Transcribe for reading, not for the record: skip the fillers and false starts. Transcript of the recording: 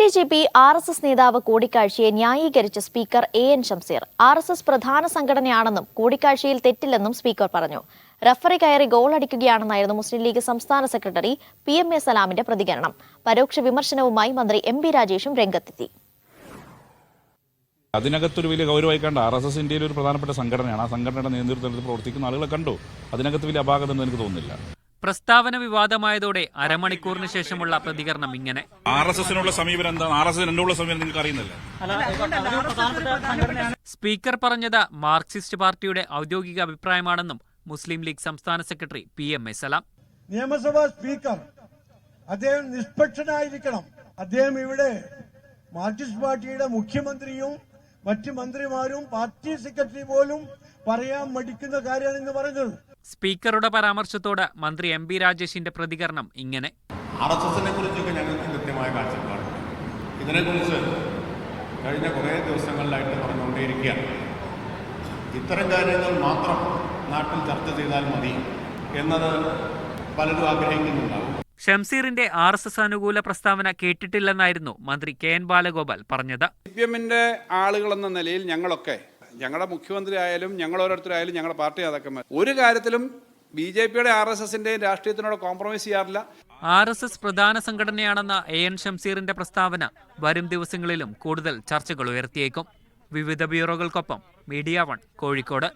എ.ഡി.ജി.പി RSS നേതാവ് കൂടിക്കാഴ്ചയെ ന്യായീകരിച്ച speaker A.N. Shamseer RSS പ്രധാന സംഘടനയാണെന്നും കൂടിക്കാഴ്ചയിൽ തെറ്റില്ലെന്നും സ്പീക്കർ പറഞ്ഞു. റഫറി കയറി ഗോളടിക്കുകയാണെന്നായിരുന്നു മുസ്ലിം ലീഗ് സംസ്ഥാന സെക്രട്ടറി PMA സലാമിന്റെ പ്രതികരണം. പരോക്ഷ വിമർശനവുമായി മന്ത്രി M.B. രാജേഷും രംഗത്തെത്തി. അതിനകത്തൊരു വലിയ ഗൗരവമായി കണ്ട RSS ഇന്ത്യയിലെ ഒരു പ്രധാനപ്പെട്ട സംഘടനയാണ്. ആ സംഘടനയുടെ നേതൃത്വത്തിൽ പ്രവർത്തിക്കുന്ന ആളുകളെ കണ്ടു. അതിനകത്ത് വലിയ അപാകതയെന്ന് എനിക്ക് തോന്നുന്നില്ല. പ്രസ്താവന വിവാദമായതോടെ അരമണിക്കൂറിന് ശേഷമുള്ള പ്രതികരണം ഇങ്ങനെ. RSSനുള്ള സമീപനം എന്താണ്? RSS എന്നുള്ള സമീപനം നിങ്ങൾക്ക് അറിയുന്നില്ല. സ്പീക്കർ പറഞ്ഞത് മാർക്സിസ്റ്റ് പാർട്ടിയുടെ ഔദ്യോഗിക അഭിപ്രായമാണെന്നും മുസ്ലിം ലീഗ് സംസ്ഥാന സെക്രട്ടറി PMA സലാം. നിയമസഭാ സ്പീക്കർ അദ്ദേഹം നിഷ്പക്ഷനായിരിക്കണം. അദ്ദേഹം ഇവിടെ മാർക്സിസ്റ്റ് പാർട്ടിയുടെ മുഖ്യമന്ത്രിയും മറ്റ് മന്ത്രിമാരും പാർട്ടി സെക്രട്ടറി പോലും പറയാൻ മടിക്കുന്ന കാര്യമാണെന്ന് പറഞ്ഞത്. സ്പീക്കറുടെ പരാമർശത്തോട് മന്ത്രി M.B. രാജേഷിന്റെ പ്രതികരണം ഇങ്ങനെ. RSSനെ കുറിച്ചൊക്കെ ഞങ്ങൾക്ക് കൃത്യമായ കാഴ്ചപ്പാടുണ്ട്. ഇതിനെക്കുറിച്ച് കഴിഞ്ഞ കുറേ ദിവസങ്ങളിലായിട്ട് പറഞ്ഞുകൊണ്ടേയിരിക്കുകയാണ്. ഇത്തരം കാര്യങ്ങൾ മാത്രം നാട്ടിൽ ചർച്ച ചെയ്താൽ മതി എന്നത് പലരും ആഗ്രഹിക്കുന്നുണ്ടാവും. ഷംസീറിന്റെ RSS അനുകൂല പ്രസ്താവന കേട്ടിട്ടില്ലെന്നായിരുന്നു മന്ത്രി KN ബാലഗോപാൽ പറഞ്ഞത്. CPMന്റെ ആളുകളെന്ന നിലയിൽ ഞങ്ങളുടെ മുഖ്യമന്ത്രി ആയാലും ഞങ്ങൾ ഓരോരുത്തരായാലും ഞങ്ങളുടെ പാർട്ടി നേതാക്കന്മാർ ഒരു കാര്യത്തിലും BJPയുടെ RSSന്റെയും രാഷ്ട്രീയത്തിനോട് കോംപ്രമൈസ് ചെയ്യാറില്ല. RSS പ്രധാന സംഘടനയാണെന്ന A.N. ഷംസീറിന്റെ പ്രസ്താവന വരും ദിവസങ്ങളിലും കൂടുതൽ ചർച്ചകൾ ഉയർത്തിയേക്കും. വിവിധ ബ്യൂറോകൾക്കൊപ്പം മീഡിയ 1 കോഴിക്കോട്.